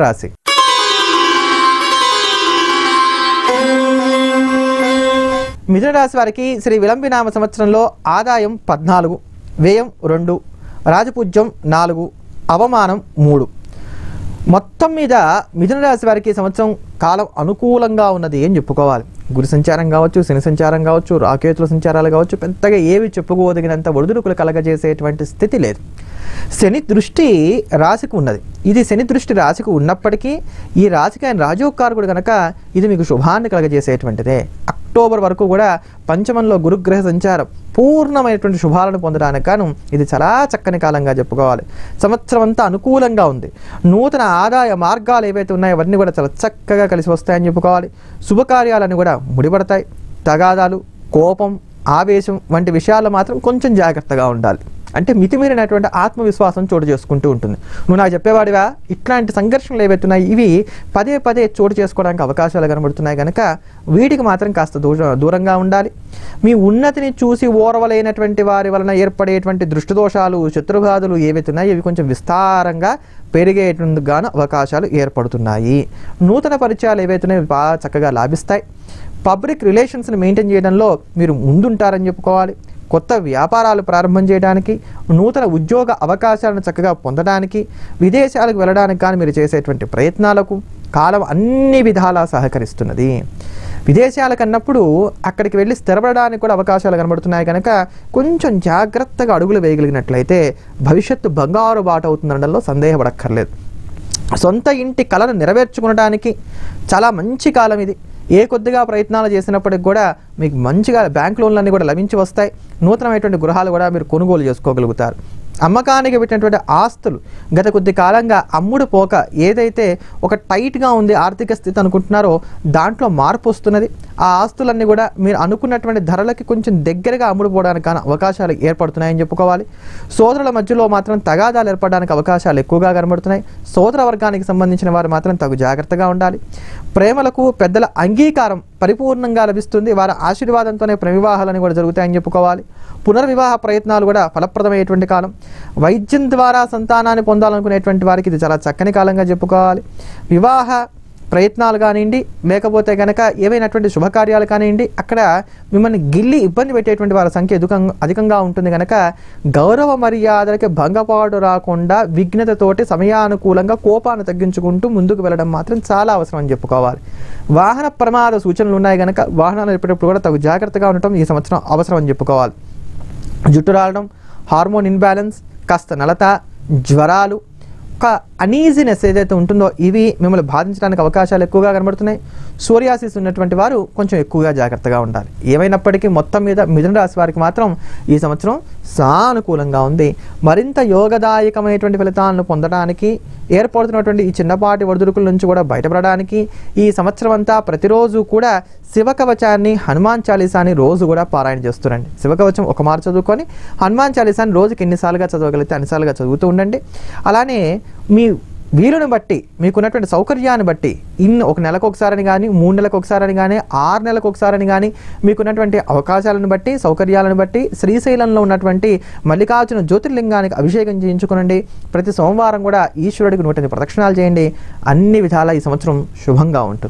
రాశి. మిథున రాశి వారికి శ్రీ విలంబినామ సంవత్సరంలో ఆదాయం 14, వ్యయం 2, రాజపూజ్యం 4, అవమానం 3. మొత్తం మీద మిథున రాశి వారికి సంవత్సరం కాలం అనుకూలంగా ఉన్నది అని చెప్పుకోవాలి. గురు సంచారం కావచ్చు, శని సంచారం కావచ్చు, రాకేతుల సంచారాలు కావచ్చు, పెద్దగా ఏవి చెప్పుకోదగినంత ఒడిదుడుకులు కలగజేసేటువంటి స్థితి లేదు. శని దృష్టి రాశికి ఉన్నది. ఇది శని దృష్టి రాశికి ఉన్నప్పటికీ ఈ రాశికి ఆయన రాజయోగకారకుడు కనుక ఇది మీకు శుభాన్ని కలగజేసేటువంటిదే. అక్టోబర్ వరకు కూడా పంచమంలో గురుగ్రహ సంచారం పూర్ణమైనటువంటి శుభాలను పొందడానికి గాను ఇది చాలా చక్కని కాలంగా చెప్పుకోవాలి. సంవత్సరం అంతా అనుకూలంగా ఉంది. నూతన ఆదాయ మార్గాలు ఏవైతే ఉన్నాయో అవన్నీ కూడా చాలా చక్కగా కలిసి వస్తాయని చెప్పుకోవాలి. శుభకార్యాలన్నీ కూడా ముడిపడతాయి. తగాదాలు, కోపం, ఆవేశం వంటి విషయాల్లో మాత్రం కొంచెం జాగ్రత్తగా ఉండాలి. అంటే మితిమీరినటువంటి ఆత్మవిశ్వాసం చోటు చేసుకుంటూ ఉంటుంది. నువ్వు నాకు చెప్పేవాడివా, ఇట్లాంటి సంఘర్షణలు ఏవైతున్నాయి ఇవి పదే పదే చోటు చేసుకోవడానికి అవకాశాలు కనబడుతున్నాయి కనుక వీటికి మాత్రం కాస్త దూరంగా ఉండాలి. మీ ఉన్నతిని చూసి ఓర్వలేనటువంటి వారి వలన ఏర్పడేటువంటి దృష్టి దోషాలు, శత్రుబాధలు ఏవైతున్నాయి ఇవి కొంచెం విస్తారంగా పెరిగేటందుకు గాను అవకాశాలు ఏర్పడుతున్నాయి. నూతన పరిచయాలు ఏవైతున్నాయి బాగా చక్కగా లాభిస్తాయి. పబ్లిక్ రిలేషన్స్ని మెయింటైన్ చేయడంలో మీరు ముందుంటారని చెప్పుకోవాలి. కొత్త వ్యాపారాలు ప్రారంభం చేయడానికి, నూతన ఉద్యోగ అవకాశాలను చక్కగా పొందడానికి, విదేశాలకు వెళ్ళడానికి కానీ మీరు చేసేటువంటి ప్రయత్నాలకు కాలం అన్ని విధాలా సహకరిస్తున్నది. విదేశాలకు అన్నప్పుడు అక్కడికి వెళ్ళి స్థిరపడడానికి కూడా అవకాశాలు కనబడుతున్నాయి కనుక కొంచెం జాగ్రత్తగా అడుగులు వేయగలిగినట్లయితే భవిష్యత్తు బంగారు బాట అవుతుందనడంలో సందేహపడక్కర్లేదు. సొంత ఇంటి కళను నెరవేర్చుకోవడానికి చాలా మంచి కాలం ఇది. ఏ కొద్దిగా ప్రయత్నాలు చేసినప్పటికి కూడా మీకు మంచిగా బ్యాంక్ లోన్లన్నీ కూడా లభించి వస్తాయి. నూతనమైనటువంటి గృహాలు కూడా మీరు కొనుగోలు చేసుకోగలుగుతారు. అమ్మకానికి పెట్టినటువంటి ఆస్తులు గత కొద్ది కాలంగా అమ్ముడు పోక ఏదైతే ఒక టైట్గా ఉంది ఆర్థిక స్థితి అనుకుంటున్నారో దాంట్లో మార్పు వస్తున్నది. ఆ ఆస్తులన్నీ కూడా మీరు అనుకున్నటువంటి ధరలకి కొంచెం దగ్గరగా అమ్ముడుపోవడానికి కానీ అవకాశాలు ఏర్పడుతున్నాయని చెప్పుకోవాలి. సోదరుల మధ్యలో మాత్రం తగాదాలు ఏర్పడడానికి అవకాశాలు ఎక్కువగా కనబడుతున్నాయి. సోదర వర్గానికి సంబంధించిన వారు మాత్రం తగు జాగ్రత్తగా ఉండాలి. ప్రేమలకు పెద్దల అంగీకారం పరిపూర్ణంగా లభిస్తుంది. వారి ఆశీర్వాదంతోనే వివాహాలని కూడా జరుగుతాయని చెప్పుకోవాలి. పునర్వివాహ ప్రయత్నాలు కూడా ఫలప్రదమైనటువంటి కాలం. వైద్యం ద్వారా సంతానాన్ని పొందాలనుకునేటువంటి వారికి ఇది చాలా చక్కని కాలంగా చెప్పుకోవాలి. వివాహ ప్రయత్నాలు కానివ్వండి, లేకపోతే కనుక ఏవైనటువంటి శుభకార్యాలు కానివ్వండి, అక్కడ మిమ్మల్ని గిల్లి ఇబ్బంది పెట్టేటువంటి వారి సంఖ్య అధికంగా ఉంటుంది కనుక గౌరవ మర్యాదలకి భంగపాటు రాకుండా విఘ్నతతోటి సమయానుకూలంగా కోపాన్ని తగ్గించుకుంటూ ముందుకు వెళ్ళడం మాత్రం చాలా అవసరం అని చెప్పుకోవాలి. వాహన ప్రమాద సూచనలు ఉన్నాయి కనుక వాహనాలు నడిపేటప్పుడు కూడా తగు జాగ్రత్తగా ఉండటం ఈ సంవత్సరం అవసరం అని చెప్పుకోవాలి. జుట్టు రాలడం, హార్మోన్ ఇన్బ్యాలెన్స్, కాస్త నలత, జ్వరాలు, ఒక అనీజినెస్ ఏదైతే ఉంటుందో ఇవి మిమ్మల్ని బాధించడానికి అవకాశాలు ఎక్కువగా కనబడుతున్నాయి. సోరియాసిస్ ఉన్నటువంటి వారు కొంచెం ఎక్కువగా జాగ్రత్తగా ఉండాలి. ఏమైనప్పటికీ మొత్తం మీద మిథున రాశి వారికి మాత్రం ఈ సంవత్సరం సానుకూలంగా ఉంది. మరింత యోగదాయకమైనటువంటి ఫలితాలను పొందడానికి, ఏర్పడుతున్నటువంటి ఈ చిన్నపాటి ఒడిదుడుకుల నుంచి కూడా బయటపడడానికి ఈ సంవత్సరం అంతా ప్రతిరోజు కూడా శివకవచాన్ని, హనుమాన్ చాలీసాని రోజు కూడా పారాయణ చేస్తుండండి. శివకవచం ఒక మారు చదువుకొని హనుమాన్ చాలీసాని రోజుకి ఎన్నిసార్లుగా చదవగలిగితే అన్నిసార్లుగా చదువుతూ ఉండండి. అలానే మీ వీలుని బట్టి, మీకున్నటువంటి సౌకర్యాన్ని బట్టి ఒక నెలకు ఒకసారని కానీ, 3 నెలలకు ఒకసారని కానీ, 6 నెలలకు ఒకసారని కానీ మీకున్నటువంటి అవకాశాలను బట్టి, సౌకర్యాలను బట్టి శ్రీశైలంలో ఉన్నటువంటి మల్లికార్జున జ్యోతిర్లింగానికి అభిషేకం చేయించుకోనండి. ప్రతి సోమవారం కూడా ఈశ్వరుడికి 108 ప్రదక్షిణాలు చేయండి. అన్ని విధాలా ఈ సంవత్సరం శుభంగా ఉంటుంది.